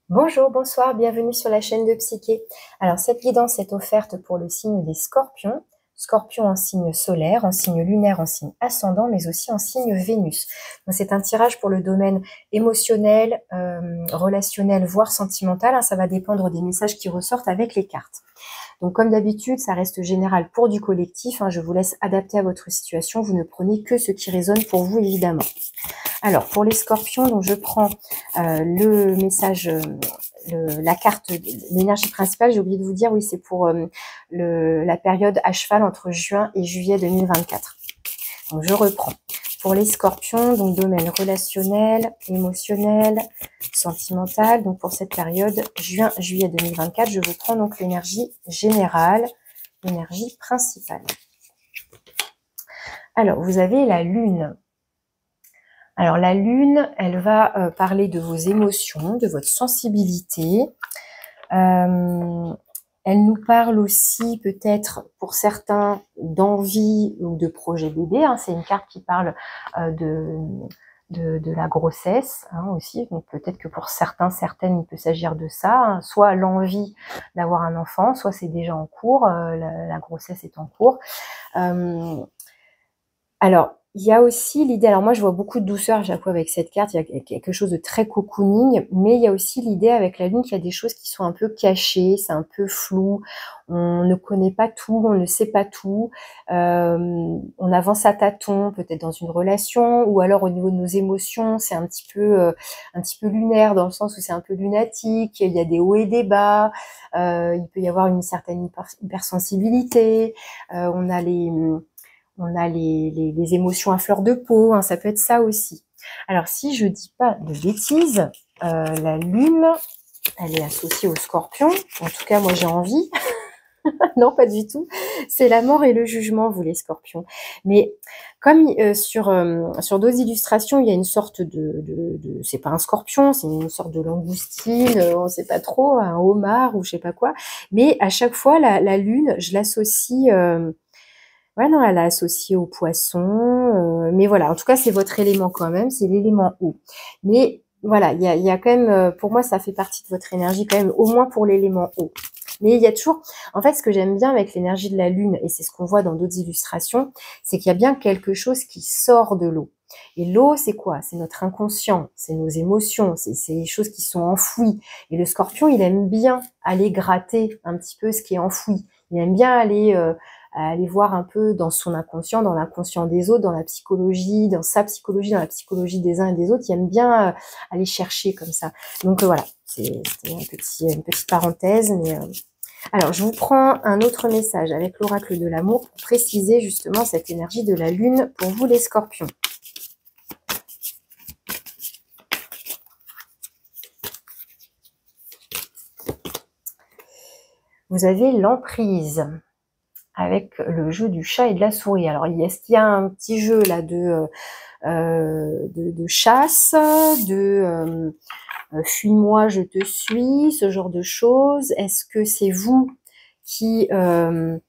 Bonjour, bonsoir, bienvenue sur la chaîne de Psyché. Alors, cette guidance est offerte pour le signe des Scorpions. Scorpion en signe solaire, en signe lunaire, en signe ascendant, mais aussi en signe Vénus. Donc, c'est un tirage pour le domaine émotionnel, relationnel, voire sentimental. Ça va dépendre des messages qui ressortent avec les cartes. Donc, comme d'habitude, ça reste général pour du collectif. Je vous laisse adapter à votre situation. Vous ne prenez que ce qui résonne pour vous, évidemment. Alors, pour les scorpions, donc je prends le message, la carte, l'énergie principale. J'ai oublié de vous dire, oui, c'est pour la période à cheval entre juin et juillet 2024. Donc, je reprends. Pour les scorpions, donc domaine relationnel, émotionnel, sentimental. Donc, pour cette période juin-juillet 2024, je vous prends donc l'énergie générale, l'énergie principale. Alors, vous avez la lune. Alors la lune, elle va parler de vos émotions, de votre sensibilité. Elle nous parle aussi peut-être pour certains d'envie ou de projet bébé. C'est une carte qui parle de la grossesse aussi. Donc peut-être que pour certains, certaines, il peut s'agir de ça. Soit l'envie d'avoir un enfant, soit c'est déjà en cours, la grossesse est en cours. Alors, il y a aussi l'idée, alors moi je vois beaucoup de douceur à chaque fois avec cette carte, il y a quelque chose de très cocooning, mais il y a aussi l'idée avec la lune qu'il y a des choses qui sont un peu cachées, c'est un peu flou, on ne connaît pas tout, on ne sait pas tout, on avance à tâtons, peut-être dans une relation, ou alors au niveau de nos émotions, c'est un petit peu lunaire, dans le sens où c'est un peu lunatique, il y a des hauts et des bas, il peut y avoir une certaine hypersensibilité, on a les émotions à fleur de peau, ça peut être ça aussi. Alors, si je dis pas de bêtises, la lune, elle est associée au scorpion. En tout cas, moi, j'ai envie. Non, pas du tout. C'est la mort et le jugement, vous, les scorpions. Mais comme sur d'autres illustrations, il y a une sorte c'est pas un scorpion, c'est une sorte de langoustine, on sait pas trop, un homard ou je sais pas quoi. Mais à chaque fois, la lune, je l'associe... Ouais, non, elle a associé au poisson, mais voilà, en tout cas, c'est votre élément quand même, c'est l'élément eau. Mais voilà, il y a quand même, pour moi, ça fait partie de votre énergie quand même, au moins pour l'élément eau. Mais il y a toujours, en fait, ce que j'aime bien avec l'énergie de la lune, et c'est ce qu'on voit dans d'autres illustrations, c'est qu'il y a bien quelque chose qui sort de l'eau. Et l'eau, c'est quoi? C'est notre inconscient, c'est nos émotions, c'est les choses qui sont enfouies. Et le scorpion, il aime bien aller gratter un petit peu ce qui est enfoui. Il aime bien aller voir un peu dans son inconscient, dans l'inconscient des autres, dans la psychologie, dans sa psychologie, dans la psychologie des uns et des autres. Il aime bien aller chercher comme ça. Donc voilà, c'était une petite parenthèse. Mais alors, je vous prends un autre message avec l'oracle de l'amour pour préciser justement cette énergie de la lune pour vous les scorpions. Vous avez l'emprise avec le jeu du chat et de la souris. Alors, est-ce qu'il y a un petit jeu là de chasse, fuis-moi, je te suis, ce genre de choses? Est-ce que c'est vous qui avez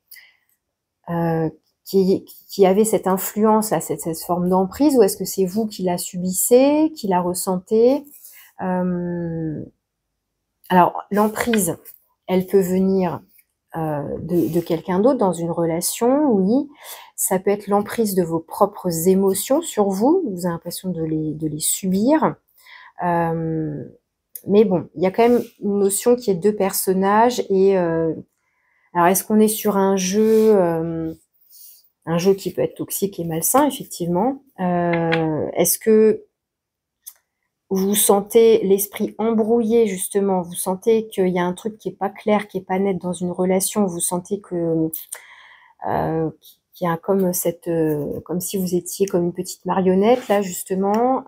cette influence, là, cette forme d'emprise, ou est-ce que c'est vous qui la subissez, qui la ressentez? Alors, l'emprise, elle peut venir de quelqu'un d'autre dans une relation, oui. Ça peut être l'emprise de vos propres émotions sur vous. Vous avez l'impression de les subir. Mais bon, il y a quand même une notion qui est de personnages. Et alors, est-ce qu'on est sur un jeu qui peut être toxique et malsain, effectivement? Est-ce que vous sentez l'esprit embrouillé, justement, vous sentez qu'il y a un truc qui est pas clair, qui est pas net dans une relation, vous sentez que qu'il y a comme comme si vous étiez comme une petite marionnette là, justement,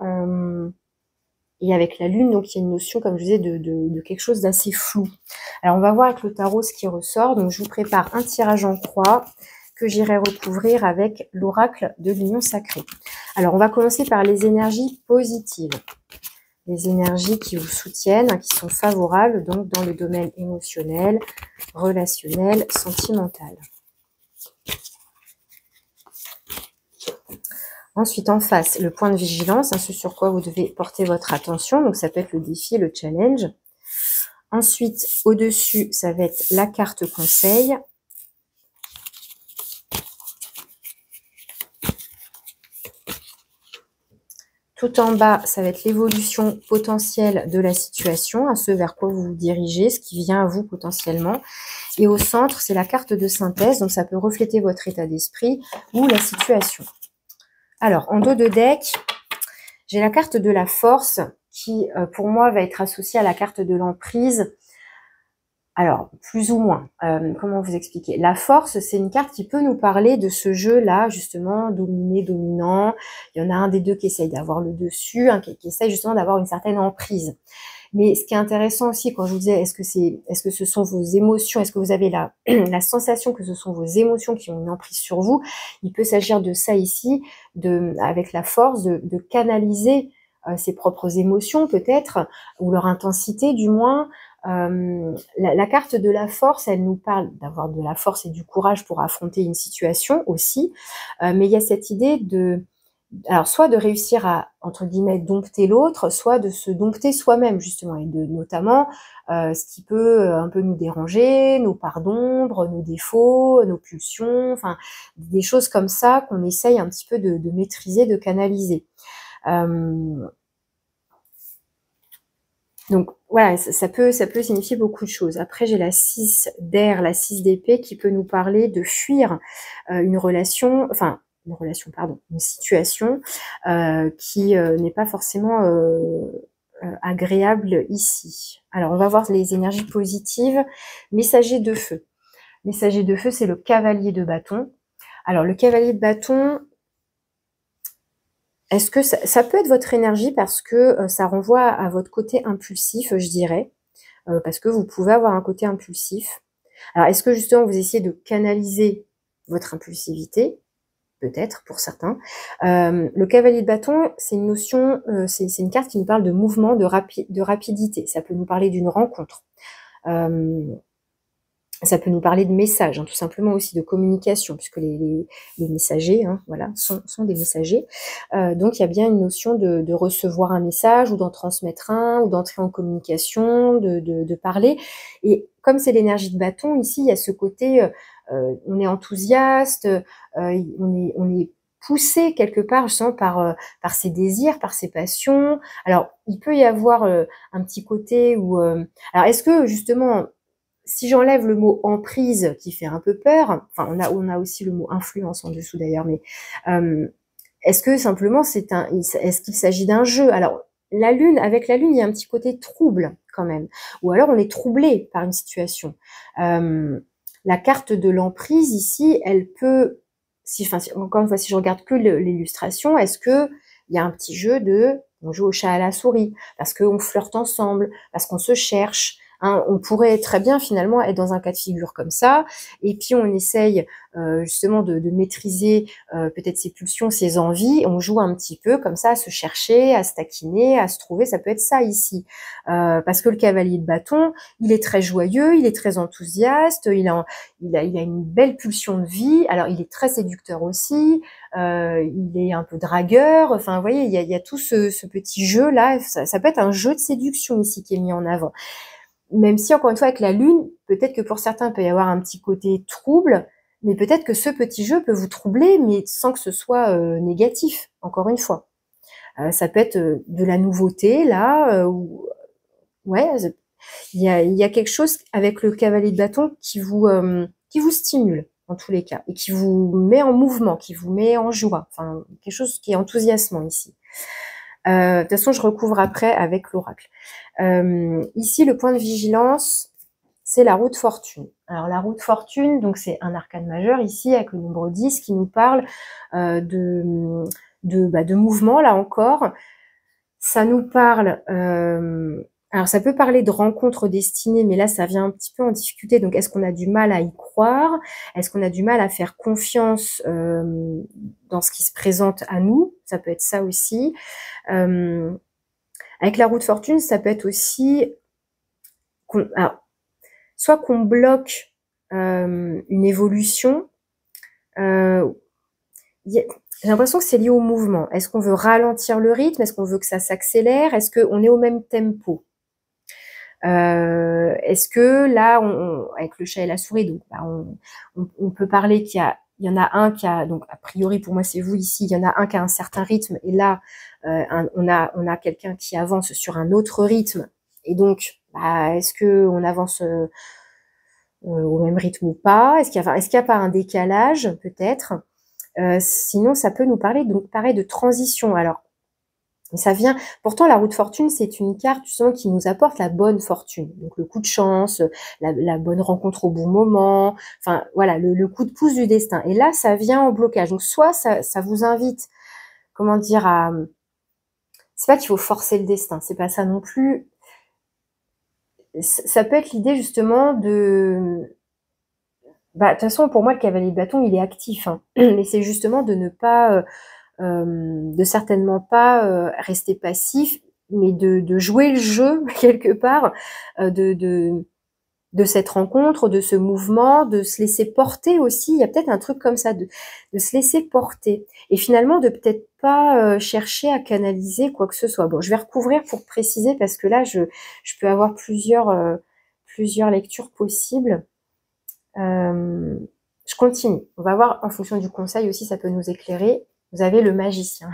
et avec la lune, donc il y a une notion, comme je disais, de quelque chose d'assez flou. Alors on va voir avec le tarot ce qui ressort. Donc je vous prépare un tirage en croix que j'irai recouvrir avec l'oracle de l'union sacrée. Alors on va commencer par les énergies positives. Les énergies qui vous soutiennent, qui sont favorables, donc dans le domaine émotionnel, relationnel, sentimental. Ensuite, en face, le point de vigilance, ce sur quoi vous devez porter votre attention. Donc, ça peut être le défi, le challenge. Ensuite, au-dessus, ça va être la carte conseil. Tout en bas, ça va être l'évolution potentielle de la situation, à ce vers quoi vous vous dirigez, ce qui vient à vous potentiellement. Et au centre, c'est la carte de synthèse, donc ça peut refléter votre état d'esprit ou la situation. Alors, en dos de deck, j'ai la carte de la force qui, pour moi, va être associée à la carte de l'emprise. Alors, plus ou moins, comment vous expliquer? La force, c'est une carte qui peut nous parler de ce jeu-là, justement, dominé, dominant. Il y en a un des deux qui essaye d'avoir le dessus, un qui essaye justement d'avoir une certaine emprise. Mais ce qui est intéressant aussi, quand je vous disais, est-ce que ce sont vos émotions, est-ce que vous avez la sensation que ce sont vos émotions qui ont une emprise sur vous? Il peut s'agir de ça ici, avec la force, de canaliser ses propres émotions peut-être, ou leur intensité du moins. La carte de la force, elle nous parle d'avoir de la force et du courage pour affronter une situation aussi, mais il y a cette idée alors soit de réussir à, entre guillemets, dompter l'autre, soit de se dompter soi-même justement, et notamment ce qui peut un peu nous déranger, nos parts d'ombre, nos défauts, nos pulsions, enfin des choses comme ça qu'on essaye un petit peu de maîtriser, de canaliser. Donc voilà, ça peut signifier beaucoup de choses. Après, j'ai la 6 d'air, la 6 d'épée qui peut nous parler de fuir une relation, pardon, une situation qui n'est pas forcément agréable ici. Alors, on va voir les énergies positives. Messager de feu. Messager de feu, c'est le cavalier de bâton. Alors, le cavalier de bâton, est-ce que ça peut être votre énergie parce que ça renvoie à votre côté impulsif, je dirais, parce que vous pouvez avoir un côté impulsif. Alors, est-ce que justement vous essayez de canaliser votre impulsivité? Peut-être pour certains. Le cavalier de bâton, c'est une notion, c'est une carte qui nous parle de mouvement, de rapidité. Ça peut nous parler d'une rencontre. Ça peut nous parler de messages, hein, tout simplement aussi de communication, puisque les messagers, hein, voilà, sont des messagers. Donc il y a bien une notion de recevoir un message, ou d'en transmettre un, ou d'entrer en communication, de parler. Et comme c'est l'énergie de bâton, ici, il y a ce côté, on est enthousiaste, on est poussé quelque part, je sens, par ses désirs, par ses passions. Alors, il peut y avoir un petit côté où... alors, est-ce que, justement... Si j'enlève le mot emprise qui fait un peu peur, enfin on a aussi le mot influence en dessous d'ailleurs, mais est-ce que simplement est-ce qu'il s'agit d'un jeu? Alors avec la lune, il y a un petit côté trouble quand même, ou alors on est troublé par une situation. La carte de l'emprise ici, elle peut, encore une fois, si je regarde que l'illustration, est-ce que il y a un petit jeu on joue au chat à la souris, parce qu'on flirte ensemble, parce qu'on se cherche. Hein, on pourrait très bien finalement être dans un cas de figure comme ça, et puis on essaye justement de maîtriser peut-être ses pulsions, ses envies, on joue un petit peu comme ça à se chercher, à se taquiner, à se trouver, ça peut être ça ici. Parce que le cavalier de bâton, il est très joyeux, il est très enthousiaste, il a une belle pulsion de vie, alors il est très séducteur aussi, il est un peu dragueur, enfin vous voyez, il y a tout ce petit jeu là, ça peut être un jeu de séduction ici qui est mis en avant. Même si, encore une fois, avec la lune, peut-être que pour certains, il peut y avoir un petit côté trouble, mais peut-être que ce petit jeu peut vous troubler, mais sans que ce soit négatif, encore une fois. Ça peut être de la nouveauté, là, ouais, il y a quelque chose avec le cavalier de bâton qui vous stimule, en tous les cas, et qui vous met en mouvement, qui vous met en joie, enfin, quelque chose qui est enthousiasmant ici. De toute façon, je recouvre après avec l'oracle. Ici, le point de vigilance, c'est la roue de fortune. Alors, la roue de fortune, donc c'est un arcane majeur ici, avec le nombre 10, qui nous parle de mouvement, là encore. Ça nous parle... alors, ça peut parler de rencontres destinées, mais là, ça vient un petit peu en difficulté. Donc, est-ce qu'on a du mal à y croire? Est-ce qu'on a du mal à faire confiance dans ce qui se présente à nous? Ça peut être ça aussi. Avec la roue de fortune, ça peut être aussi soit qu'on bloque une évolution. J'ai l'impression que c'est lié au mouvement. Est-ce qu'on veut ralentir le rythme? Est-ce qu'on veut que ça s'accélère? Est-ce qu'on est au même tempo? Est-ce que là, avec le chat et la souris, donc bah, on peut parler il y en a un qui a, donc a priori pour moi c'est vous ici, il y en a un qui a un certain rythme, et là on a quelqu'un qui avance sur un autre rythme, et donc bah, est-ce que on avance au même rythme ou pas? Est-ce qu'il y a pas un décalage peut-être? Sinon ça peut nous parler donc pareil de transition. Alors ça vient, pourtant la roue de fortune, c'est une carte justement qui nous apporte la bonne fortune. Donc le coup de chance, la bonne rencontre au bon moment, enfin voilà, le coup de pouce du destin. Et là, ça vient en blocage. Donc soit ça vous invite, comment dire, à... C'est pas qu'il faut forcer le destin, c'est pas ça non plus. Ça peut être l'idée justement de... Bah, de toute façon, pour moi, le cavalier de bâton, il est actif. Hein. Mais c'est justement de ne pas... de certainement pas rester passif, mais de jouer le jeu quelque part de cette rencontre, de ce mouvement, de se laisser porter aussi. Il y a peut-être un truc comme ça, de se laisser porter. Et finalement, de peut-être pas chercher à canaliser quoi que ce soit. Bon, je vais recouvrir pour préciser parce que là, je peux avoir plusieurs lectures possibles. Je continue. On va voir en fonction du conseil aussi, ça peut nous éclairer. Vous avez le magicien.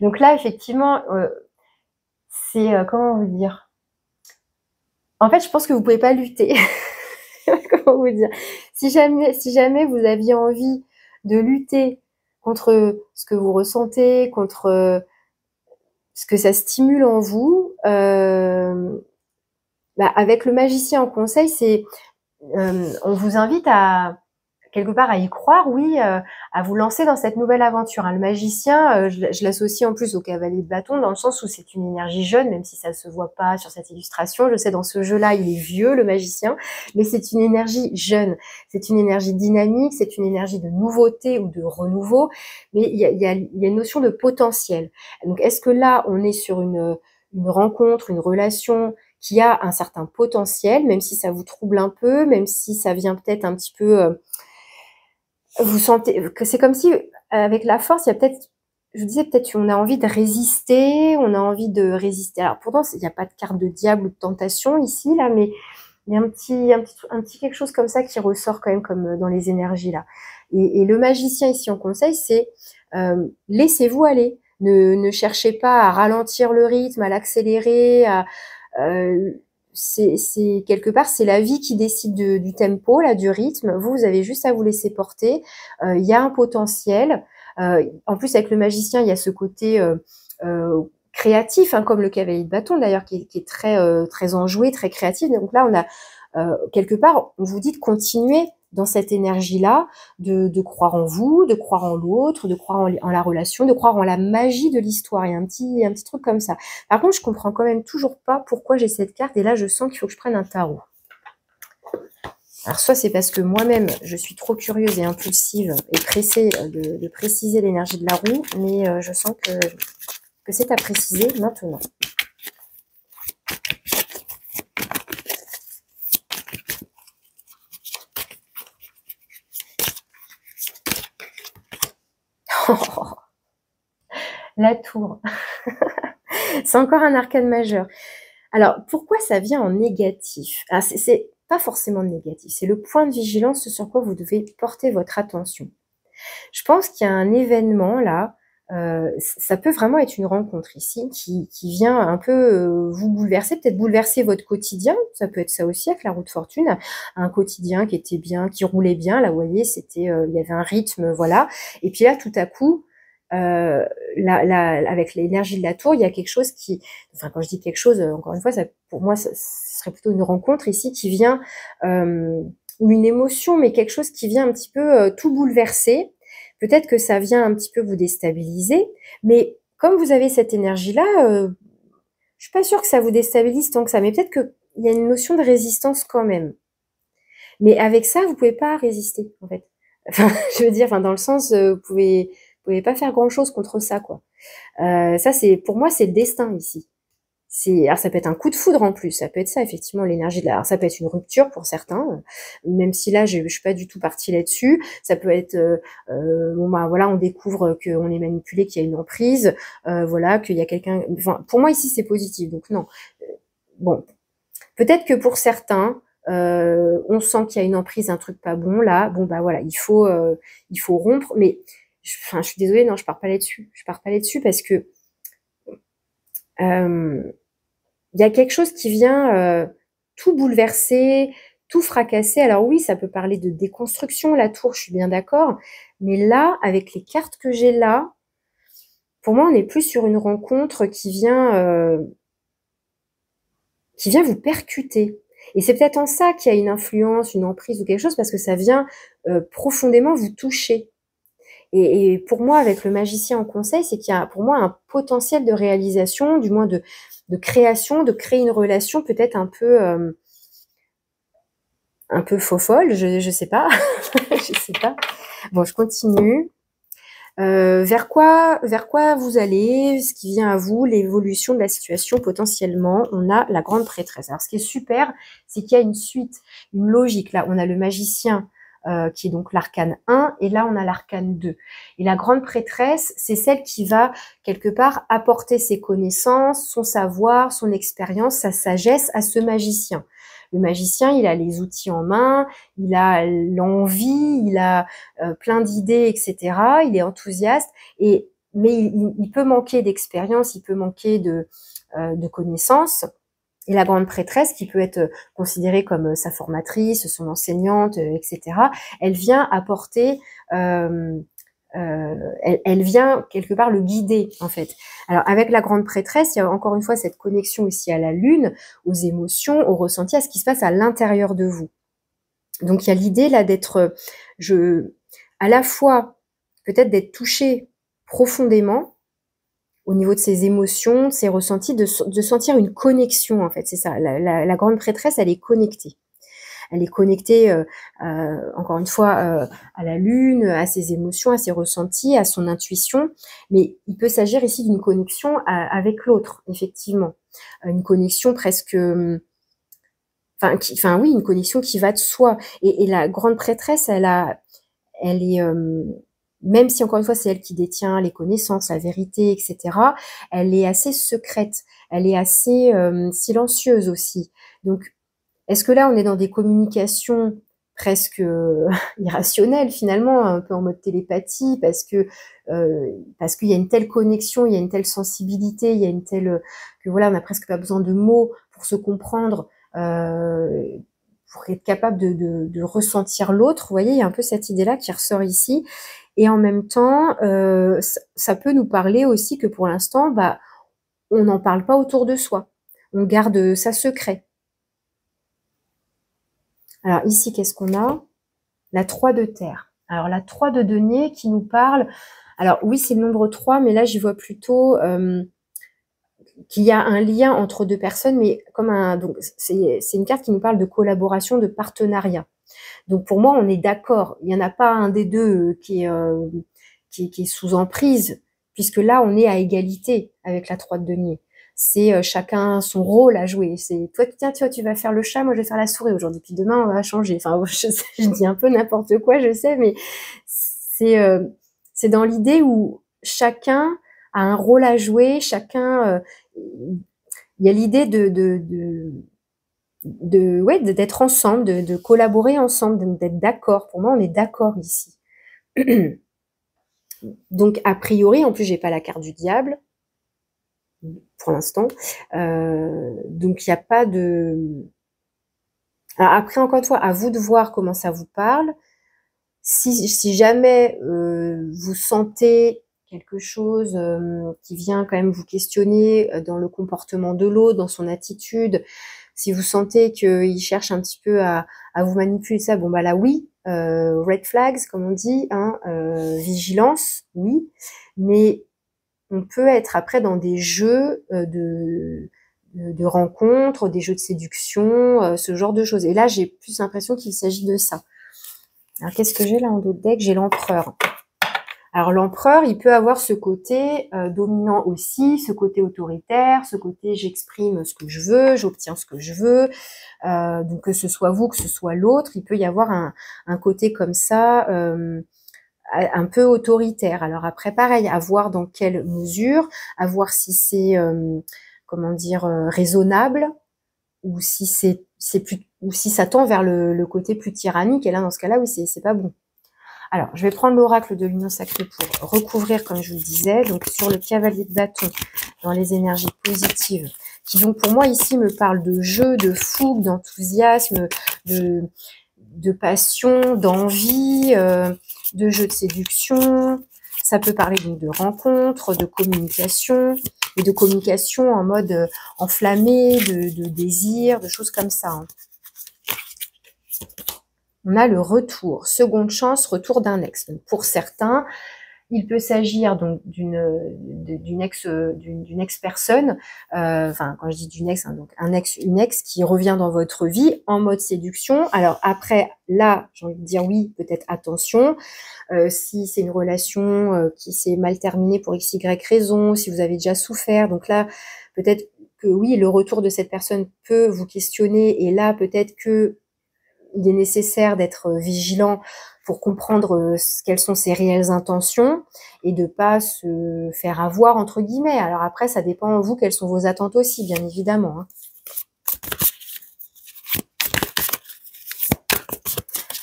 Donc là, effectivement, c'est, comment vous dire? En fait, je pense que vous pouvez pas lutter. Comment vous dire? Si jamais vous aviez envie de lutter contre ce que vous ressentez, contre ce que ça stimule en vous, bah, avec le magicien en conseil, c'est, on vous invite à quelque part à y croire, oui, à vous lancer dans cette nouvelle aventure. Hein. Le magicien, je l'associe en plus au cavalier de bâton, dans le sens où c'est une énergie jeune, même si ça se voit pas sur cette illustration. Je sais, dans ce jeu-là, il est vieux, le magicien, mais c'est une énergie jeune. C'est une énergie dynamique, c'est une énergie de nouveauté ou de renouveau, mais il y a une notion de potentiel. Donc, est-ce que là, on est sur une rencontre, une relation qui a un certain potentiel, même si ça vous trouble un peu, même si ça vient peut-être un petit peu... vous sentez que c'est comme si, avec la force, il y a peut-être, je vous disais, peut-être on a envie de résister, on a envie de résister. Alors pourtant, il n'y a pas de carte de diable ou de tentation ici, là, mais il y a un petit quelque chose comme ça qui ressort quand même, comme dans les énergies là. Et le magicien ici en conseil, c'est laissez-vous aller. Ne cherchez pas à ralentir le rythme, à l'accélérer, c'est quelque part, c'est la vie qui décide du tempo, là, du rythme. Vous avez juste à vous laisser porter. Il y a un potentiel. En plus, avec le magicien, il y a ce côté créatif, hein, comme le cavalier de bâton d'ailleurs, qui est très enjoué, très créatif. Donc là, on a quelque part, on vous dit de continuer dans cette énergie-là, de croire en vous, de croire en l'autre, de croire en la relation, de croire en la magie de l'histoire. Il y a un petit truc comme ça. Par contre, je comprends quand même toujours pas pourquoi j'ai cette carte, et là, je sens qu'il faut que je prenne un tarot. Alors, soit c'est parce que moi-même, je suis trop curieuse et impulsive et pressée de préciser l'énergie de la roue, mais je sens que c'est à préciser maintenant. La tour. C'est encore un arcane majeur. Alors, pourquoi ça vient en négatif? Ah, c'est pas forcément négatif, c'est le point de vigilance, ce sur quoi vous devez porter votre attention. Je pense qu'il y a un événement là, ça peut vraiment être une rencontre ici qui vient un peu vous bouleverser, peut-être bouleverser votre quotidien. Ça peut être ça aussi avec la roue de fortune, un quotidien qui était bien, qui roulait bien. Là, vous voyez, c'était, il y avait un rythme, voilà. Et puis là, tout à coup, avec l'énergie de la tour, il y a quelque chose qui, enfin, quand je dis quelque chose, encore une fois, ça, pour moi, ce serait plutôt une rencontre ici qui vient, ou une émotion, mais quelque chose qui vient un petit peu tout bouleverser. Peut-être que ça vient un petit peu vous déstabiliser, mais comme vous avez cette énergie-là, je suis pas sûre que ça vous déstabilise tant que ça, mais peut-être qu'il y a une notion de résistance quand même. Mais avec ça, vous pouvez pas résister, en fait. Enfin, je veux dire, enfin, dans le sens, vous pouvez pas faire grand-chose contre ça, quoi. Ça, c'est, pour moi, c'est le destin ici. Alors ça peut être un coup de foudre en plus, ça peut être ça effectivement l'énergie de la. Alors ça peut être une rupture pour certains, même si là je suis pas du tout partie là-dessus. Ça peut être bon bah voilà, on découvre qu'on est manipulé, qu'il y a une emprise, voilà, qu'il y a quelqu'un. Enfin pour moi ici c'est positif, donc non. Bon, Peut-être que pour certains, on sent qu'il y a une emprise, un truc pas bon là. Bon bah voilà, il faut rompre. Mais enfin, je suis désolée, non, je pars pas là-dessus. Je pars pas là-dessus parce que il y a quelque chose qui vient tout bouleverser, tout fracasser. Alors oui, ça peut parler de déconstruction, la tour, je suis bien d'accord. Mais là, avec les cartes que j'ai là, pour moi, on est plus sur une rencontre qui vient vous percuter. Et c'est peut-être en ça qu'il y a une influence, une emprise ou quelque chose, parce que ça vient profondément vous toucher. Et pour moi, avec le magicien en conseil, c'est qu'il y a pour moi un potentiel de réalisation, du moins de création, de créer une relation peut-être un peu faux-folle, je sais pas, je sais pas. Bon, je continue. Vers quoi vous allez, ce qui vient à vous, l'évolution de la situation potentiellement. On a la grande prêtresse. Alors, ce qui est super, c'est qu'il y a une suite, une logique. Là, on a le magicien qui est donc l'arcane 1, et là, on a l'arcane 2. Et la grande prêtresse, c'est celle qui va, quelque part, apporter ses connaissances, son savoir, son expérience, sa sagesse à ce magicien. Le magicien, il a les outils en main, il a l'envie, il a plein d'idées, etc. Il est enthousiaste, mais il peut manquer d'expérience, il peut manquer de connaissances. Et la grande prêtresse, qui peut être considérée comme sa formatrice, son enseignante, etc., elle vient apporter, elle vient quelque part le guider, en fait. Alors, avec la grande prêtresse, il y a encore une fois cette connexion aussi à la lune, aux émotions, aux ressentis, à ce qui se passe à l'intérieur de vous. Donc, il y a l'idée là d'être, à la fois peut-être d'être touché profondément au niveau de ses émotions, de ses ressentis, de sentir une connexion, en fait. C'est ça. La grande prêtresse, elle est connectée. Elle est connectée, encore une fois, à la lune, à ses émotions, à ses ressentis, à son intuition. Mais il peut s'agir ici d'une connexion avec l'autre, effectivement. Une connexion presque... Enfin, oui, une connexion qui va de soi. Et la grande prêtresse, elle est... même si encore une fois c'est elle qui détient les connaissances, la vérité, etc., elle est assez secrète, elle est assez silencieuse aussi. Donc, est-ce que là on est dans des communications presque irrationnelles finalement, un peu en mode télépathie, parce qu'il y a une telle connexion, il y a une telle sensibilité, il y a une telle que voilà, on n'a presque pas besoin de mots pour se comprendre. Pour être capable de ressentir l'autre, vous voyez, il y a un peu cette idée-là qui ressort ici. Et en même temps, ça peut nous parler aussi que pour l'instant, bah, on n'en parle pas autour de soi. On garde ça secret. Alors ici, qu'est-ce qu'on a? La 3 de terre. Alors la 3 de denier qui nous parle... Alors oui, c'est le nombre 3, mais là, j'y vois plutôt qu'il y a un lien entre deux personnes, mais comme donc c'est une carte qui nous parle de collaboration, de partenariat. Donc pour moi, on est d'accord. Il n'y en a pas un des deux qui est sous emprise, puisque là, on est à égalité avec la 3 de denier. C'est chacun son rôle à jouer. C'est toi, tiens, tu vas faire le chat, moi je vais faire la souris aujourd'hui. Puis demain, on va changer. Enfin, je dis un peu n'importe quoi, je sais, mais c'est dans l'idée où chacun a un rôle à jouer, chacun... il y a l'idée d'être ensemble, de collaborer ensemble, d'être d'accord. Pour moi, on est d'accord ici. Donc, a priori, en plus, j'ai pas la carte du diable pour l'instant. Donc, il n'y a pas de... Alors, après, encore une fois, à vous de voir comment ça vous parle. Si jamais vous sentez quelque chose qui vient quand même vous questionner dans le comportement de l'autre, dans son attitude, si vous sentez qu'il cherche un petit peu à vous manipuler, ça, bon bah là oui, red flags comme on dit, hein, vigilance, oui, mais on peut être après dans des jeux de rencontres, des jeux de séduction, ce genre de choses. Et là, j'ai plus l'impression qu'il s'agit de ça. Alors, qu'est-ce que j'ai là en dos de deck? J'ai l'empereur. Alors, l'empereur, il peut avoir ce côté dominant aussi, ce côté autoritaire, ce côté j'exprime ce que je veux, j'obtiens ce que je veux. Donc, que ce soit vous, que ce soit l'autre, il peut y avoir un côté comme ça, un peu autoritaire. Alors après, pareil, à voir dans quelle mesure, à voir si c'est, comment dire, raisonnable. ou si ou si ça tend vers le côté plus tyrannique. Et là, dans ce cas-là, oui, c'est pas bon. Alors, je vais prendre l'oracle de l'union sacrée pour recouvrir, comme je vous le disais, donc sur le cavalier de bâton, dans les énergies positives, qui donc pour moi ici me parle de jeu, de fougue, d'enthousiasme, de passion, d'envie, de jeu de séduction. Ça peut parler donc de rencontres, de communication, et de communication en mode enflammé, de désir, de choses comme ça. Hein. On a le retour, seconde chance, retour d'un ex. Donc pour certains, il peut s'agir donc d'une ex-personne, enfin quand je dis d'une ex, hein, donc une ex qui revient dans votre vie en mode séduction. Alors après, là, j'ai envie de dire oui, peut-être attention. Si c'est une relation qui s'est mal terminée pour x, y raison, si vous avez déjà souffert, donc là, peut-être que oui, le retour de cette personne peut vous questionner, et là, peut-être que il est nécessaire d'être vigilant pour comprendre quelles sont ses réelles intentions et de pas se faire avoir, entre guillemets. Alors après, ça dépend, vous, quelles sont vos attentes aussi, bien évidemment. Hein.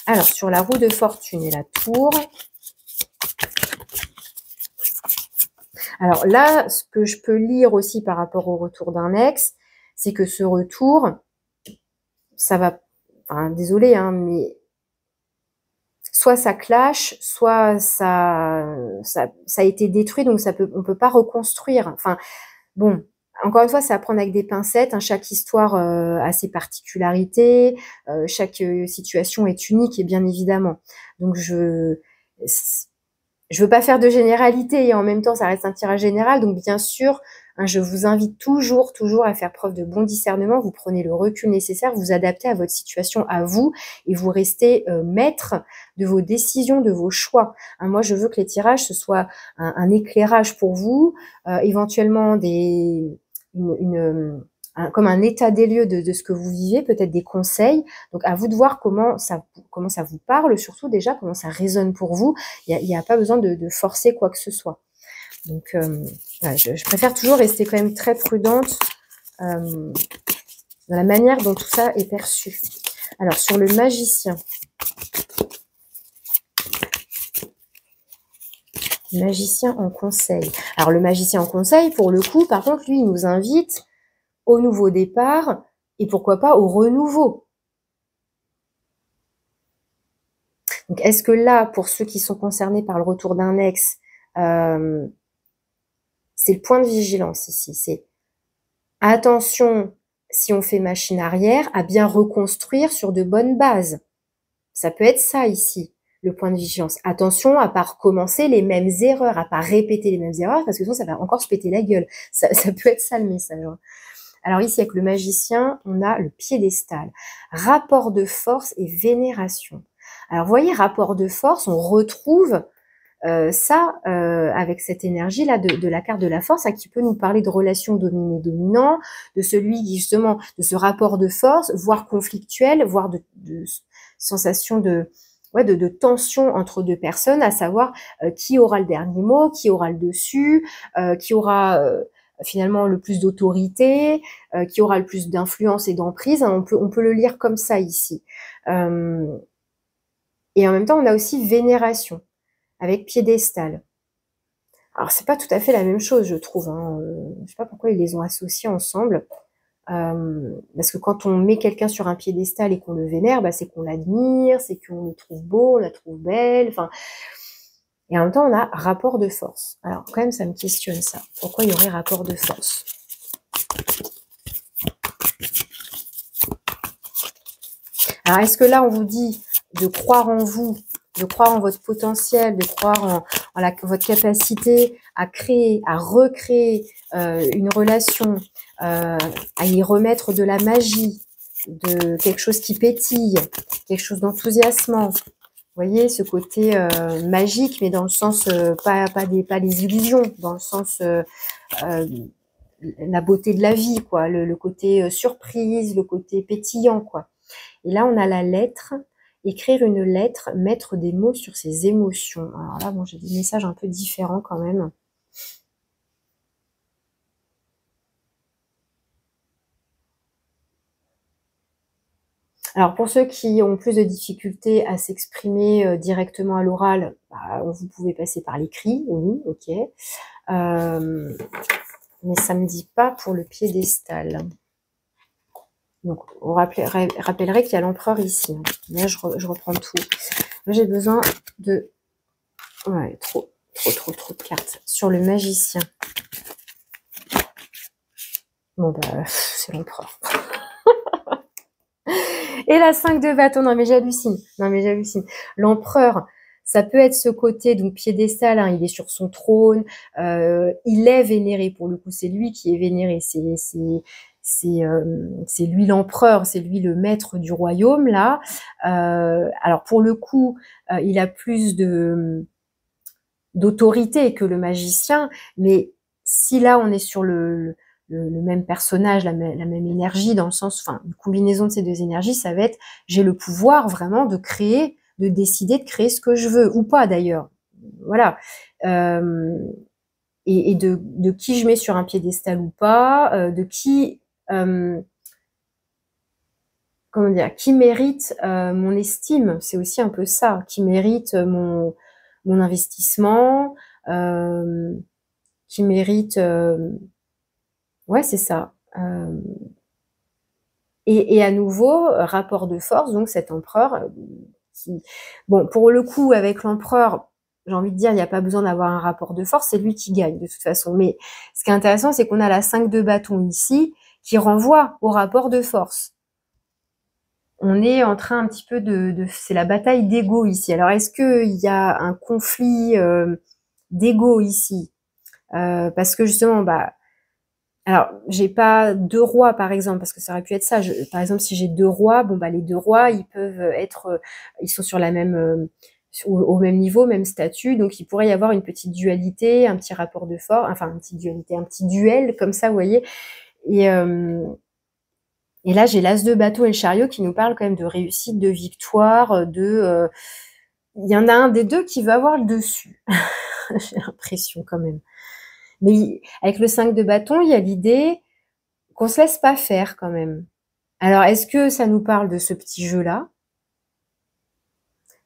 Alors, sur la roue de fortune et la tour. Alors là, ce que je peux lire aussi par rapport au retour d'un ex, c'est que ce retour, ça va... Enfin, désolé, hein, mais soit ça clash, soit ça a été détruit, donc on peut pas reconstruire. Enfin, bon, encore une fois, c'est à prendre avec des pincettes. Hein, chaque histoire a ses particularités, chaque situation est unique, et bien évidemment. Donc je veux pas faire de généralité, et en même temps, ça reste un tirage général. Donc bien sûr, hein, je vous invite toujours à faire preuve de bon discernement. Vous prenez le recul nécessaire, vous adaptez à votre situation, à vous, et vous restez maître de vos décisions, de vos choix. Hein, moi, je veux que les tirages, ce soit un éclairage pour vous, éventuellement comme un état des lieux de ce que vous vivez, peut-être des conseils. Donc à vous de voir comment ça vous parle, surtout déjà comment ça résonne pour vous. Il n'y a pas besoin de forcer quoi que ce soit. Donc voilà, je préfère toujours rester quand même très prudente dans la manière dont tout ça est perçu. Alors sur le magicien. Magicien en conseil. Alors le magicien en conseil, pour le coup, par contre, lui, il nous invite au nouveau départ et pourquoi pas au renouveau. Donc est-ce que là, pour ceux qui sont concernés par le retour d'un ex, c'est le point de vigilance ici, c'est attention, si on fait machine arrière, à bien reconstruire sur de bonnes bases. Ça peut être ça ici, le point de vigilance. Attention à pas recommencer les mêmes erreurs, à pas répéter les mêmes erreurs, parce que sinon ça va encore se péter la gueule. Ça peut être ça le message. Alors ici, avec le magicien, on a le piédestal. Rapport de force et vénération. Alors vous voyez, rapport de force, on retrouve ça avec cette énergie-là de la carte de la force, qui peut nous parler de relations dominé-dominant, de celui qui justement, de ce rapport de force, voire conflictuel, voire de sensation de tension entre deux personnes, à savoir qui aura le dernier mot, qui aura le dessus, qui aura finalement le plus d'autorité, qui aura le plus d'influence et d'emprise. Hein, on peut le lire comme ça ici. Et en même temps, on a aussi vénération avec piédestal. Alors c'est pas tout à fait la même chose, je trouve. Hein. Je sais pas pourquoi ils les ont associés ensemble. Parce que quand on met quelqu'un sur un piédestal et qu'on le vénère, c'est qu'on l'admire, c'est qu'on le trouve beau, on la trouve belle. Enfin, et en même temps, on a rapport de force. Alors quand même, ça me questionne ça. Pourquoi il y aurait rapport de force? Alors est-ce que là, on vous dit de croire en vous, de croire en votre potentiel, de croire en votre capacité à créer, à recréer une relation, à y remettre de la magie, de quelque chose qui pétille, quelque chose d'enthousiasmant. Vous voyez, ce côté magique, mais dans le sens, pas les illusions, dans le sens la beauté de la vie, quoi, le côté surprise, le côté pétillant, quoi. Et là, on a la lettre. Écrire une lettre, mettre des mots sur ses émotions. Alors là, bon, j'ai des messages un peu différents quand même. Alors, pour ceux qui ont plus de difficultés à s'exprimer directement à l'oral, bah, vous pouvez passer par l'écrit, oui, ok. Mais ça me dit pas pour le piédestal. Donc, on rappellerait qu'il y a l'empereur ici. Là, je reprends tout. J'ai besoin de... Ouais, trop de cartes. Sur le magicien. Bon, bah, c'est l'empereur. Et la 5 de bâton. Non, mais j'hallucine. L'empereur, ça peut être ce côté, donc piédestal, hein, il est sur son trône, il est vénéré, pour le coup, c'est lui qui est vénéré, c'est lui l'empereur, c'est lui le maître du royaume, là. Alors, pour le coup, il a plus d'autorité que le magicien, mais si là, on est sur le même personnage, la même énergie, dans le sens, enfin, une combinaison de ces deux énergies, ça va être, j'ai le pouvoir vraiment de créer, de décider de créer ce que je veux, ou pas d'ailleurs. Voilà. Et de qui je mets sur un piédestal ou pas, de qui, comment dire, qui mérite mon estime, c'est aussi un peu ça, qui mérite mon investissement, qui mérite, ouais, c'est ça. Et à nouveau, rapport de force, donc cet empereur qui... Bon, pour le coup, avec l'empereur, j'ai envie de dire, il n'y a pas besoin d'avoir un rapport de force, c'est lui qui gagne de toute façon. Mais ce qui est intéressant, c'est qu'on a la 5 de bâton ici, qui renvoie au rapport de force. On est en train un petit peu c'est la bataille d'ego ici. Alors, est-ce qu'il y a un conflit d'ego ici parce que justement, bah, alors, j'ai pas 2 rois, par exemple, parce que ça aurait pu être ça. Par exemple, si j'ai 2 rois, bon, bah, les 2 rois, ils peuvent être, ils sont sur la même, au même niveau, même statut, donc il pourrait y avoir une petite dualité, un petit rapport de force, enfin, une petite dualité, un petit duel, comme ça, vous voyez. Et là, j'ai l'as de bâton et le chariot qui nous parlent quand même de réussite, de victoire, il y en a un des deux qui va avoir le dessus. J'ai l'impression quand même. Mais avec le 5 de bâton, il y a l'idée qu'on se laisse pas faire quand même. Alors, est-ce que ça nous parle de ce petit jeu-là?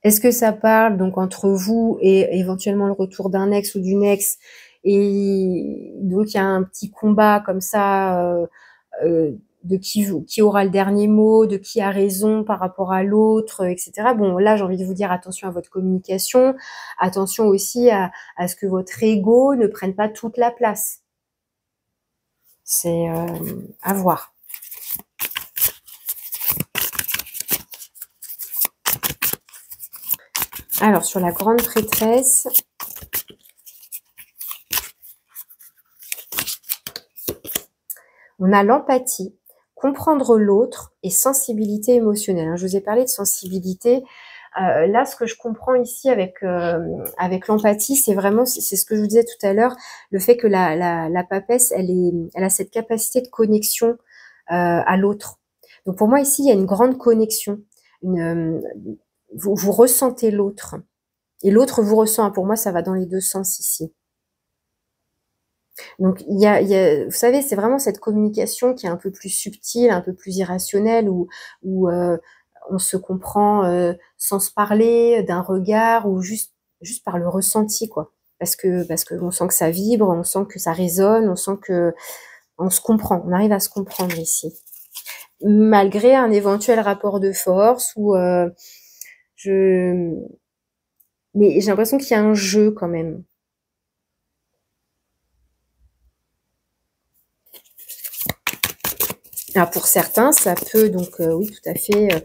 Est-ce que ça parle donc entre vous et éventuellement le retour d'un ex ou d'une ex, et donc il y a un petit combat comme ça de qui aura le dernier mot, de qui a raison par rapport à l'autre, etc. Bon, là, j'ai envie de vous dire attention à votre communication, attention aussi à ce que votre ego ne prenne pas toute la place. C'est à voir. Alors, sur la grande prêtresse, on a l'empathie, comprendre l'autre et sensibilité émotionnelle. Je vous ai parlé de sensibilité. Là, ce que je comprends ici avec l'empathie, c'est vraiment, c'est ce que je vous disais tout à l'heure, le fait que la papesse, elle a cette capacité de connexion à l'autre. Donc pour moi ici, il y a une grande connexion. Vous ressentez l'autre. Et l'autre vous ressent. Pour moi, ça va dans les deux sens ici. Donc, il y a, vous savez, c'est vraiment cette communication qui est un peu plus subtile, un peu plus irrationnelle, où on se comprend sans se parler, d'un regard, ou juste par le ressenti, quoi. Parce que on sent que ça vibre, on sent que ça résonne, on sent que on se comprend, on arrive à se comprendre ici. Malgré un éventuel rapport de force, ou mais j'ai l'impression qu'il y a un jeu quand même. Alors pour certains, ça peut donc oui, tout à fait.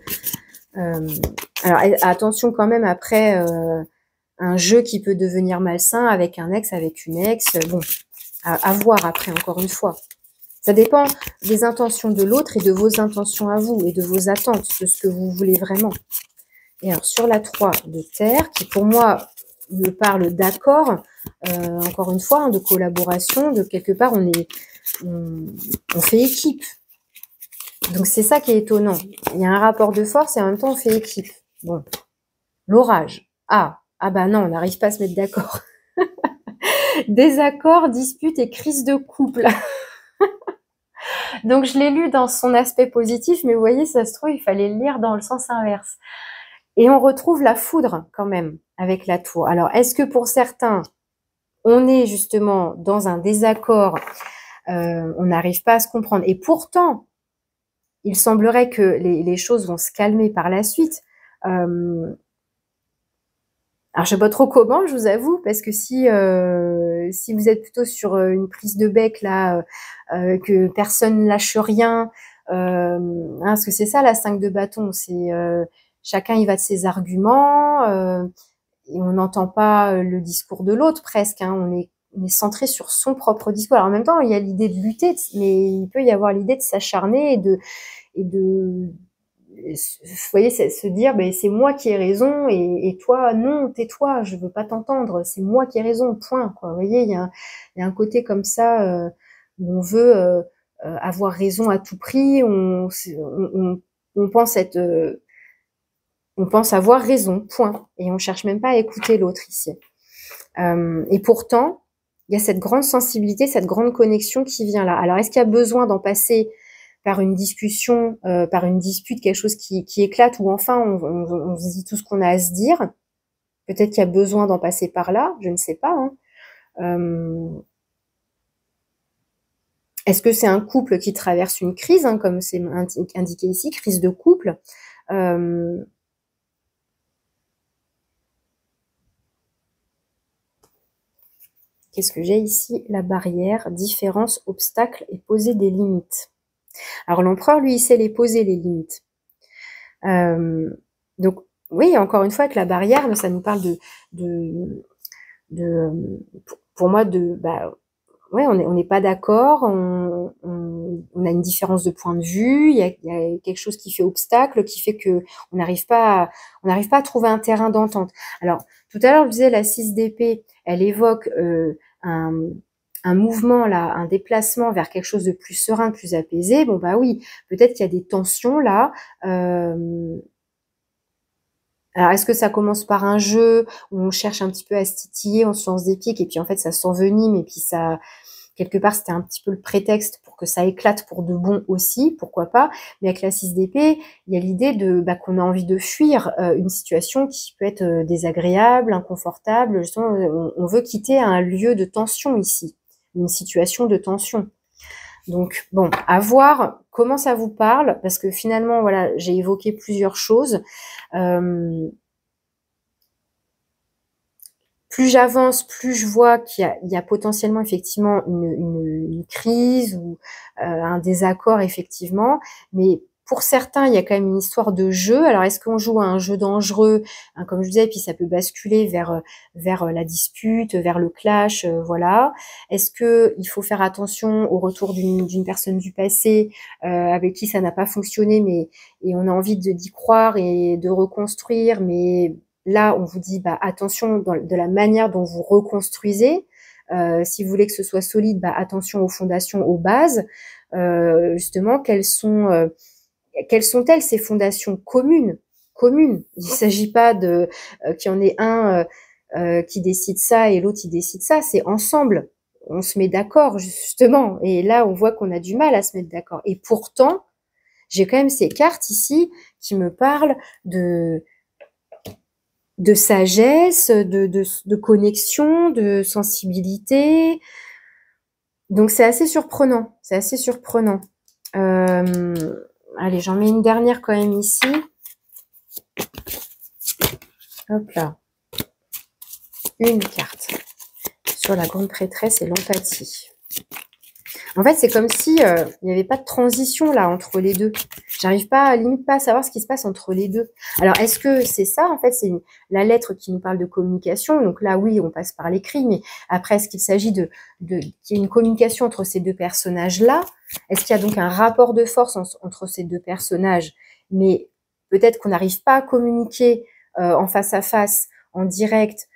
Alors attention quand même après un jeu qui peut devenir malsain avec un ex, avec une ex. Bon, à voir après encore une fois. Ça dépend des intentions de l'autre et de vos intentions à vous et de vos attentes, de ce que vous voulez vraiment. Et alors sur la 3 de terre, qui pour moi me parle d'accord, encore une fois, hein, de collaboration, de quelque part on fait équipe. Donc c'est ça qui est étonnant. Il y a un rapport de force et en même temps on fait équipe. Bon, l'orage. Ah bah non, on n'arrive pas à se mettre d'accord. Désaccord, dispute et crise de couple. Donc, je l'ai lu dans son aspect positif, mais vous voyez, ça se trouve, il fallait le lire dans le sens inverse. Et on retrouve la foudre, quand même, avec la tour. Alors, est-ce que pour certains, on est justement dans un désaccord, on n'arrive pas à se comprendre, et pourtant, il semblerait que les choses vont se calmer par la suite. Alors, je sais pas trop comment, je vous avoue, parce que si vous êtes plutôt sur une prise de bec, là, que personne lâche rien, parce que c'est ça, la 5 de bâton, c'est chacun y va de ses arguments, et on n'entend pas le discours de l'autre, presque, hein, on est centré sur son propre discours. Alors, en même temps, il y a l'idée de lutter, mais il peut y avoir l'idée de s'acharner et de vous voyez, se dire, ben, c'est moi qui ai raison, et toi, non, tais-toi, je veux pas t'entendre, c'est moi qui ai raison, point, quoi. Vous voyez, il y a un côté comme ça, où on veut avoir raison à tout prix, on pense être, on pense avoir raison, point, et on cherche même pas à écouter l'autre ici. Et pourtant, il y a cette grande sensibilité, cette grande connexion qui vient là. Alors, est-ce qu'il y a besoin d'en passer par une discussion, par une dispute, quelque chose qui éclate, ou enfin on se dit tout ce qu'on a à se dire? Peut-être qu'il y a besoin d'en passer par là, je ne sais pas, hein. Est-ce que c'est un couple qui traverse une crise, hein, comme c'est indiqué ici, crise de couple? Qu'est-ce que j'ai ici? La barrière, différence, obstacle et poser des limites. Alors l'empereur, lui, il sait les poser, les limites. Donc oui, encore une fois, avec la barrière, ça nous parle pour moi, ouais, on n'est pas d'accord, on a une différence de point de vue, il y a quelque chose qui fait obstacle, qui fait que on n'arrive pas à trouver un terrain d'entente. Alors, tout à l'heure, je disais, la 6 d'épée, elle évoque un mouvement là, un déplacement vers quelque chose de plus serein, de plus apaisé. Bon bah oui, peut-être qu'il y a des tensions là. Alors, est-ce que ça commence par un jeu où on cherche un petit peu à se titiller, on se lance des pics, et puis en fait ça s'envenime, et puis ça, quelque part, c'était un petit peu le prétexte pour que ça éclate pour de bon aussi, pourquoi pas. Mais avec la 6 d'épée, il y a l'idée de qu'on a envie de fuir une situation qui peut être désagréable, inconfortable. Justement, on veut quitter un lieu de tension ici, une situation de tension. Donc bon, à voir comment ça vous parle, parce que finalement, voilà, j'ai évoqué plusieurs choses. Plus j'avance, plus je vois qu'il y a potentiellement effectivement une crise ou un désaccord effectivement, mais pour certains, il y a quand même une histoire de jeu. Alors, est-ce qu'on joue à un jeu dangereux, hein, comme je disais, et puis ça peut basculer vers la dispute, vers le clash, voilà. Est-ce que il faut faire attention au retour d'une personne du passé avec qui ça n'a pas fonctionné, mais et on a envie d'y croire et de reconstruire, mais là, on vous dit, attention de la manière dont vous reconstruisez. Si vous voulez que ce soit solide, attention aux fondations, aux bases. Justement, quelles sont-elles ces fondations communes? Il ne s'agit pas qu'il y en ait un qui décide ça et l'autre qui décide ça. C'est ensemble. On se met d'accord, justement. Et là, on voit qu'on a du mal à se mettre d'accord. Et pourtant, j'ai quand même ces cartes ici qui me parlent de sagesse, de connexion, de sensibilité. Donc c'est assez surprenant, allez, j'en mets une dernière quand même ici. Hop là. Une carte sur la grande prêtresse et l'empathie. En fait, c'est comme si il n'y avait pas de transition là entre les deux. J'arrive pas, limite pas à savoir ce qui se passe entre les deux. Alors, est-ce que c'est ça? En fait, c'est la lettre qui nous parle de communication. Donc là, oui, on passe par l'écrit, mais après, est-ce qu'il s'agit qu'il y ait une communication entre ces deux personnages-là? Est-ce qu'il y a donc un rapport de force entre ces deux personnages? Mais peut-être qu'on n'arrive pas à communiquer en face à face, en direct,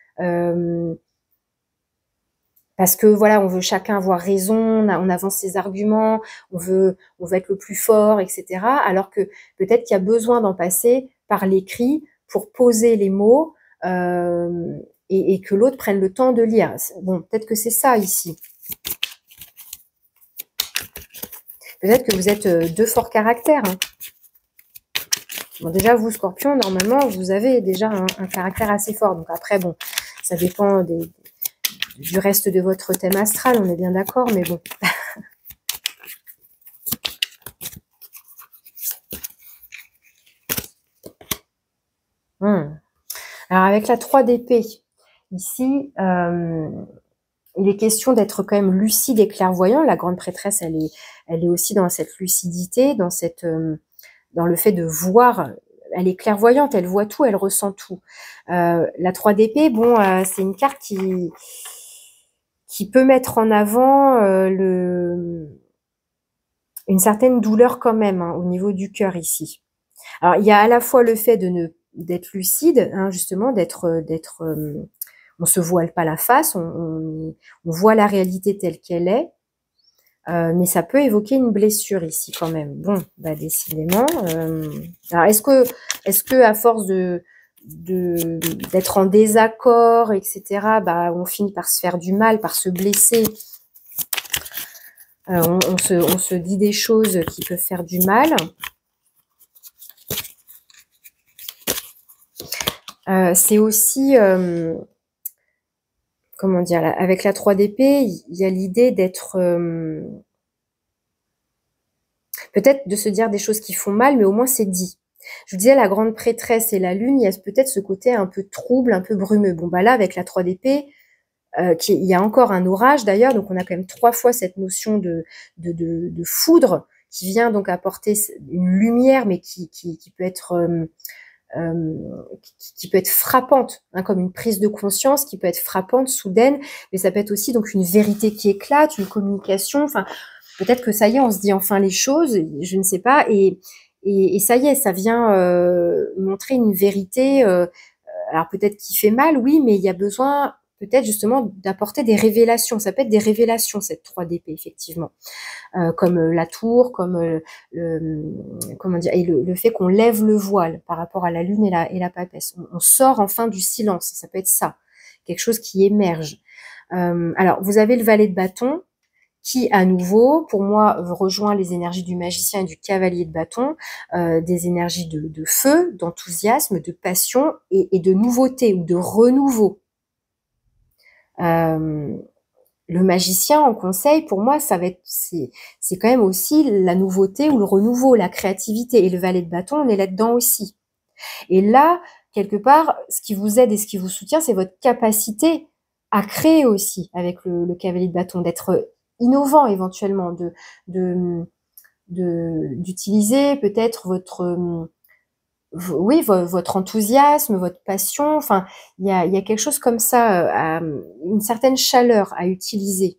parce que voilà, on veut chacun avoir raison, on avance ses arguments, on veut être le plus fort, etc. Alors que peut-être qu'il y a besoin d'en passer par l'écrit pour poser les mots et que l'autre prenne le temps de lire. Bon, peut-être que c'est ça ici. Peut-être que vous êtes de fort caractère. Hein. Bon, déjà, vous, Scorpion, normalement, vous avez déjà un caractère assez fort. Donc après, bon, ça dépend du reste de votre thème astral, on est bien d'accord, mais bon. Alors, avec la 3 d'épée, ici, il est question d'être quand même lucide et clairvoyant. La grande prêtresse, elle est aussi dans cette lucidité, dans le fait de voir. Elle est clairvoyante, elle voit tout, elle ressent tout. La 3 d'épée, bon, c'est une carte qui peut mettre en avant une certaine douleur quand même, hein, au niveau du cœur ici. Alors, il y a à la fois le fait d'être lucide, hein, justement, on se voile pas la face, on voit la réalité telle qu'elle est, mais ça peut évoquer une blessure ici quand même. Bon, bah décidément. Alors est-ce que à force d'être en désaccord, etc., bah on finit par se faire du mal, par se blesser. On se dit des choses qui peuvent faire du mal. C'est aussi comment dire, avec la 3 d'épée, il y a l'idée d'être peut-être de se dire des choses qui font mal, mais au moins c'est dit. Je vous disais, la grande prêtresse et la lune, il y a peut-être ce côté un peu trouble, un peu brumeux. Bon, bah là, avec la 3 d'épée, il y a encore un orage d'ailleurs, donc on a quand même 3 fois cette notion de foudre qui vient donc apporter une lumière, mais qui peut être qui peut être frappante, hein, comme une prise de conscience qui peut être frappante, soudaine, mais ça peut être aussi donc une vérité qui éclate, une communication, enfin peut-être que ça y est, on se dit enfin les choses, je ne sais pas, et ça y est, ça vient montrer une vérité, alors peut-être qui fait mal, oui, mais il y a besoin peut-être justement d'apporter des révélations, ça peut être des révélations cette 3 d'épée, effectivement. Comme la tour, comme comment dire, et le fait qu'on lève le voile par rapport à la lune et la papesse. On sort enfin du silence, ça peut être ça, quelque chose qui émerge. Alors, vous avez le valet de bâton qui, à nouveau, pour moi, rejoint les énergies du magicien et du cavalier de bâton, des énergies de feu, d'enthousiasme, de passion et de nouveauté ou de renouveau. Le magicien en conseil, pour moi, c'est quand même aussi la nouveauté ou le renouveau, la créativité. Et le valet de bâton, on est là-dedans aussi. Et là, quelque part, ce qui vous aide et ce qui vous soutient, c'est votre capacité à créer aussi avec le cavalier de bâton, d'être innovant éventuellement, d'utiliser peut-être votre enthousiasme, votre passion, enfin, il y a quelque chose comme ça, une certaine chaleur à utiliser.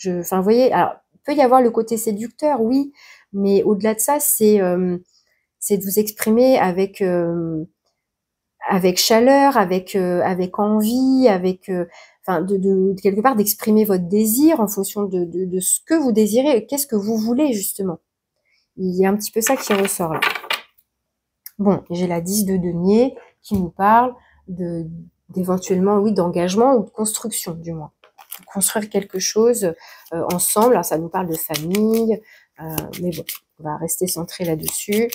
Enfin, vous voyez, alors, il peut y avoir le côté séducteur, oui, mais au-delà de ça, c'est de vous exprimer avec chaleur, avec envie, enfin, de quelque part d'exprimer votre désir en fonction de ce que vous désirez, qu'est-ce que vous voulez justement. Il y a un petit peu ça qui ressort là. Bon, j'ai la 10 de denier qui nous parle d'éventuellement, oui, d'engagement ou de construction, du moins. Construire quelque chose ensemble. Alors, ça nous parle de famille, mais bon, on va rester centré là-dessus.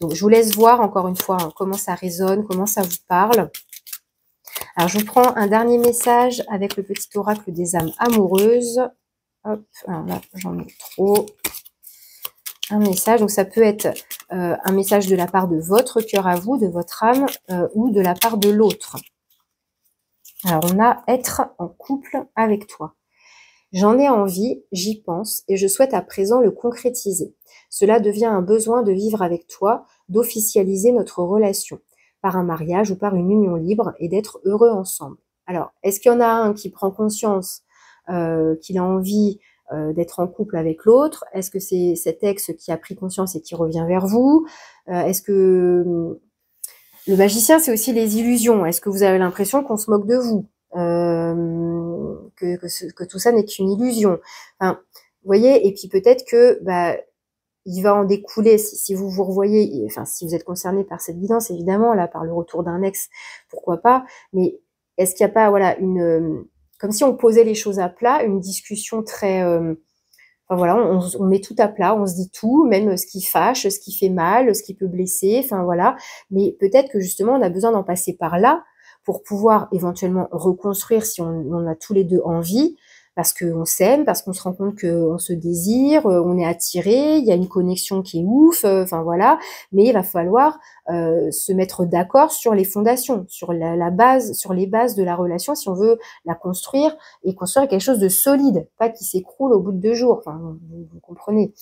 Donc, je vous laisse voir encore une fois comment ça résonne, comment ça vous parle. Alors, je vous prends un dernier message avec le petit oracle des âmes amoureuses. Hop, alors là, j'en ai trop. Un message, donc ça peut être un message de la part de votre cœur à vous, de votre âme, ou de la part de l'autre. Alors on a être en couple avec toi. J'en ai envie, j'y pense, et je souhaite à présent le concrétiser. Cela devient un besoin de vivre avec toi, d'officialiser notre relation, par un mariage ou par une union libre, et d'être heureux ensemble. Alors, est-ce qu'il y en a un qui prend conscience qu'il a envie d'être en couple avec l'autre? Est-ce que c'est cet ex qui a pris conscience et qui revient vers vous? Est-ce que le magicien, c'est aussi les illusions? Est-ce que vous avez l'impression qu'on se moque de vous, que tout ça n'est qu'une illusion? Enfin, vous voyez, et puis peut-être que il va en découler, si vous vous revoyez, enfin si vous êtes concerné par cette guidance, évidemment, là, par le retour d'un ex, pourquoi pas, mais est-ce qu'il n'y a pas, voilà, comme si on posait les choses à plat, une discussion très, enfin Enfin voilà, on met tout à plat, on se dit tout, même ce qui fâche, ce qui fait mal, ce qui peut blesser, enfin voilà. Mais peut-être que justement, on a besoin d'en passer par là pour pouvoir éventuellement reconstruire si on a tous les deux envie, parce qu'on s'aime, parce qu'on se rend compte qu'on se désire, on est attiré, il y a une connexion qui est ouf, enfin voilà. Mais il va falloir se mettre d'accord sur les fondations, sur la base, sur les bases de la relation, si on veut la construire et construire quelque chose de solide, pas qui s'écroule au bout de 2 jours. Enfin, vous comprenez.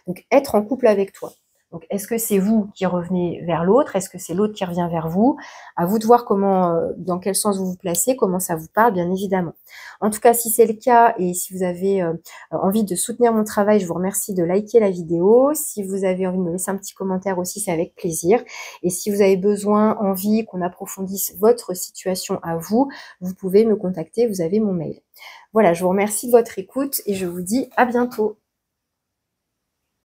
Donc, être en couple avec toi. Donc, est-ce que c'est vous qui revenez vers l'autre? Est-ce que c'est l'autre qui revient vers vous? À vous de voir comment, dans quel sens vous vous placez, comment ça vous parle, bien évidemment. En tout cas, si c'est le cas et si vous avez envie de soutenir mon travail, je vous remercie de liker la vidéo. Si vous avez envie de me laisser un petit commentaire aussi, c'est avec plaisir. Et si vous avez besoin, envie qu'on approfondisse votre situation à vous, vous pouvez me contacter, vous avez mon mail. Voilà, je vous remercie de votre écoute et je vous dis à bientôt.